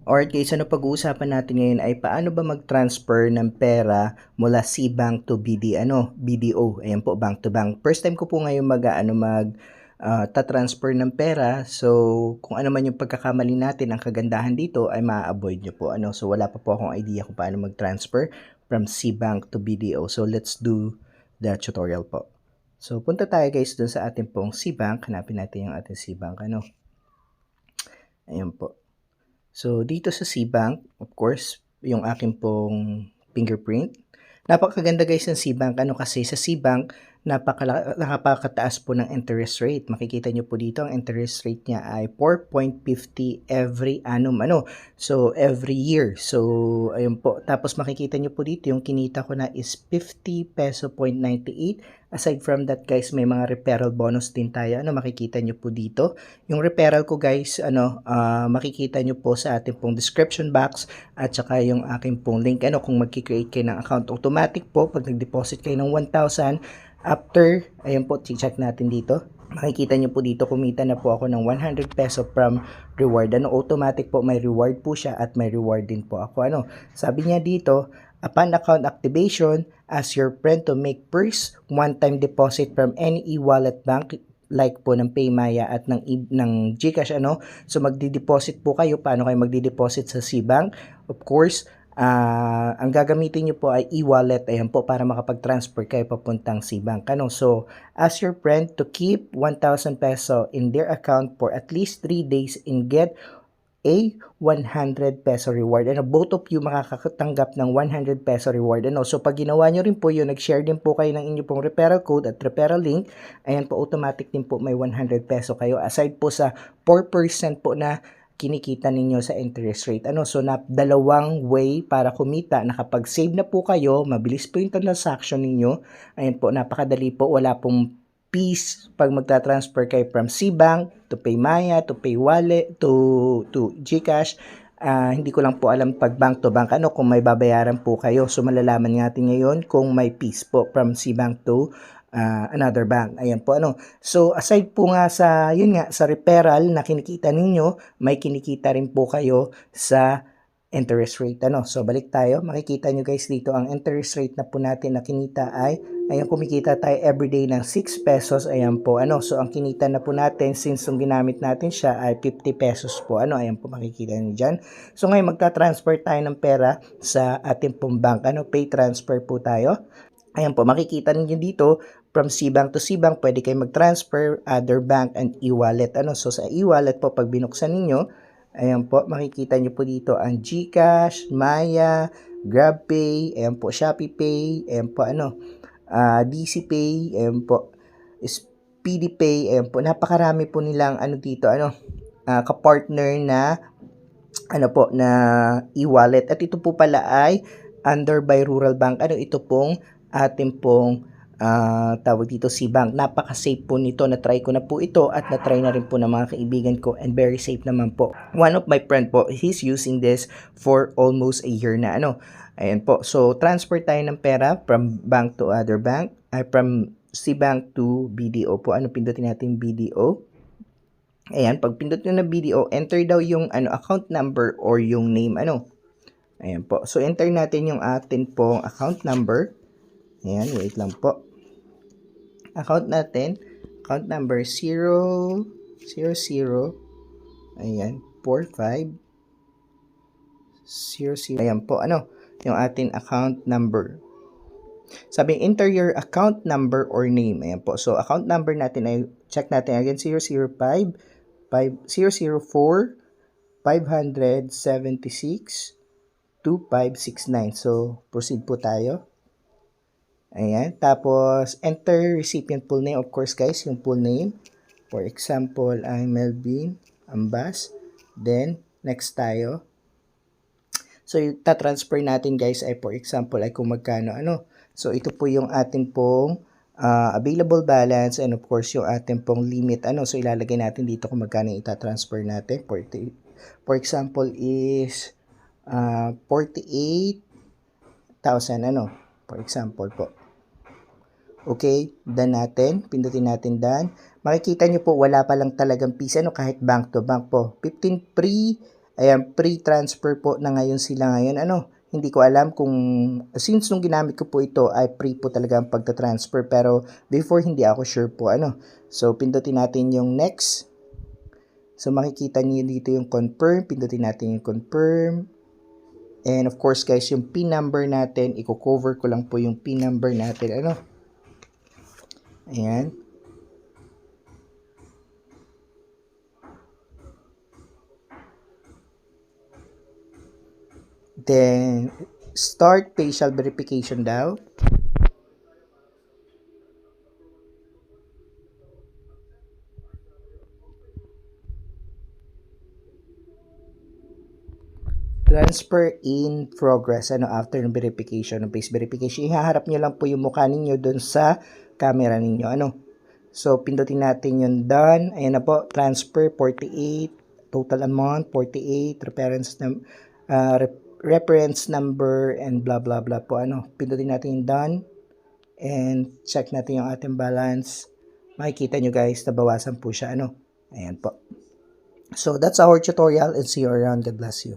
Alright guys, ano pag-uusapan natin ngayon ay paano ba mag-transfer ng pera mula C-Bank to BDO. Ayan po, bank to bank. First time ko po ngayon ta-transfer ng pera. So, kung ano man yung pagkakamali natin, ang kagandahan dito ay ma-avoid nyo po. So, wala pa po akong idea kung paano mag-transfer from C-Bank to BDO. So, let's do the tutorial po. So, punta tayo guys dun sa ating pong C-Bank. Hanapin natin yung ating C-Bank. Ayan po. So, dito sa C-Bank, of course, yung akin pong fingerprint. Napakaganda guys ng C-Bank. Kasi sa C-Bank, napakataas po ng interest rate. Makikita nyo po dito, ang interest rate niya ay 4.50 every annum. So, every year. So, ayun po. Tapos makikita nyo po dito, yung kinita ko na is 50 peso point 98. Aside from that guys, may mga referral bonus din tayo. Makikita nyo po dito. Yung referral ko guys, makikita nyo po sa ating pong description box at saka yung aking pong link. Kung magki-create kayo ng account, automatic po pag nag-deposit kayo ng 1,000, after, ayun po, check natin dito. Makikita nyo po dito, kumita na po ako ng 100 peso from reward. Automatic po, may reward po siya at may reward din po ako. Sabi niya dito, upon account activation, ask your friend to make first one-time deposit from any e-wallet bank like po ng Paymaya at ng GCash. So magdi-deposit po kayo. Paano kayo magdi-deposit sa C-Bank? Of course, ang gagamitin nyo po ay e-wallet. Ayan po, para makapag-transfer kayo papuntang C-Bank. So ask your friend to keep 1,000 peso in their account for at least 3 days and get a 100 peso reward. Both of you makakatanggap ng 100 peso reward. So pag ginawa nyo rin po yun, nag-share din po kayo ng inyo pong referral code at referral link, ayan po, automatic din po may 100 peso kayo. Aside po sa 4% po na kinikita ninyo sa interest rate. So dalawang way para kumita. Nakapag-save na po kayo, mabilis po yung transaction ninyo. Ayan po, napakadali po, wala pong fees pag magta-transfer kayo from C-Bank to Paymaya, to Paywallet, to GCash. Hindi ko lang po alam pag bank to bank kung may babayaran po kayo. So malalaman natin ngayon kung may fees po from C-Bank to another bank. Ayan po. So aside po nga sa sa referral na kinikita ninyo, may kinikita rin po kayo sa interest rate. So balik tayo, makikita nyo guys dito ang interest rate na po natin na kinita ay, ayan, kumikita tayo everyday ng 6 pesos. Ayan po. So ang kinita na po natin since yung ginamit natin siya ay 50 pesos po. Ayan po, makikita nyo dyan. So ngayon magta-transfer tayo ng pera sa ating pong bank. Pay transfer po tayo. Ayan po, makikita niyo dito from C-Bank to C-Bank, pwede kayo mag-transfer, other bank, and e-wallet. So sa e-wallet po, pag binuksan ninyo, ayan po, makikita nyo po dito ang GCash, Maya, GrabPay, ayan po, ShopeePay, ayan po, DCPay, ayan po, SpeedyPay, ayan po, napakarami po nilang dito, kapartner na na e-wallet. At ito po pala ay under by Rural Bank. Ito pong ating pong tawag dito C-Bank. Napaka-safe po nito. Na-try ko na po ito at na-try na rin po ng mga kaibigan ko and very safe naman po. One of my friend po, he's using this for almost a year na. Ayan po. So, transfer tayo ng pera from bank to other bank. From C-Bank to BDO po. Pindutin natin BDO. Ayan, pag pindot nyo na BDO, enter daw yung account number or yung name. Ayan po. So, enter natin yung atin pong account number. Ayan, wait lang po. Account natin, account number 000, ayan, 4500. Ayan po, yung ating account number. Sabi, enter your account number or name. Ayan po. So, account number natin ay, check natin again, 004 576 2569. So, proceed po tayo. Ayan. Tapos, enter recipient full name. Of course, guys, yung full name. For example, I'm Melvin Ambas. Then, next tayo. So, yung ta-transfer natin, guys, ay for example, ay kung magkano, So, ito po yung atin pong available balance and of course, yung atin pong limit, So, ilalagay natin dito kung magkano ita-transfer natin. For example, is 48,000, For example po. Okay, done natin. Pindutin natin done. Makikita nyo po, wala pa lang talagang fees, kahit bank to bank po. 15 free Ayan, pre-transfer po na ngayon sila ngayon. Hindi ko alam kung since nung ginamit ko po ito ay pre po talaga ang pagta-transfer pero before hindi ako sure po So pindutin natin yung next. So makikita niyo dito yung confirm, pindutin natin yung confirm. And of course guys, yung PIN number natin, i-cover ko lang po yung PIN number natin. Ayan. Then, start facial verification daw. Transfer in progress. After ng verification, ng face verification, ihaharap nyo lang po yung mukha ninyo dun sa camera ninyo. So, pindutin natin yung done. Ayan na po, transfer 48, total amount 48, reference number, and blah blah blah po. Pindutin natin yung done. And check natin yung ating balance. Makikita nyo guys, nabawasan po siya. Ayan po. So, that's our tutorial and see you around. God bless you.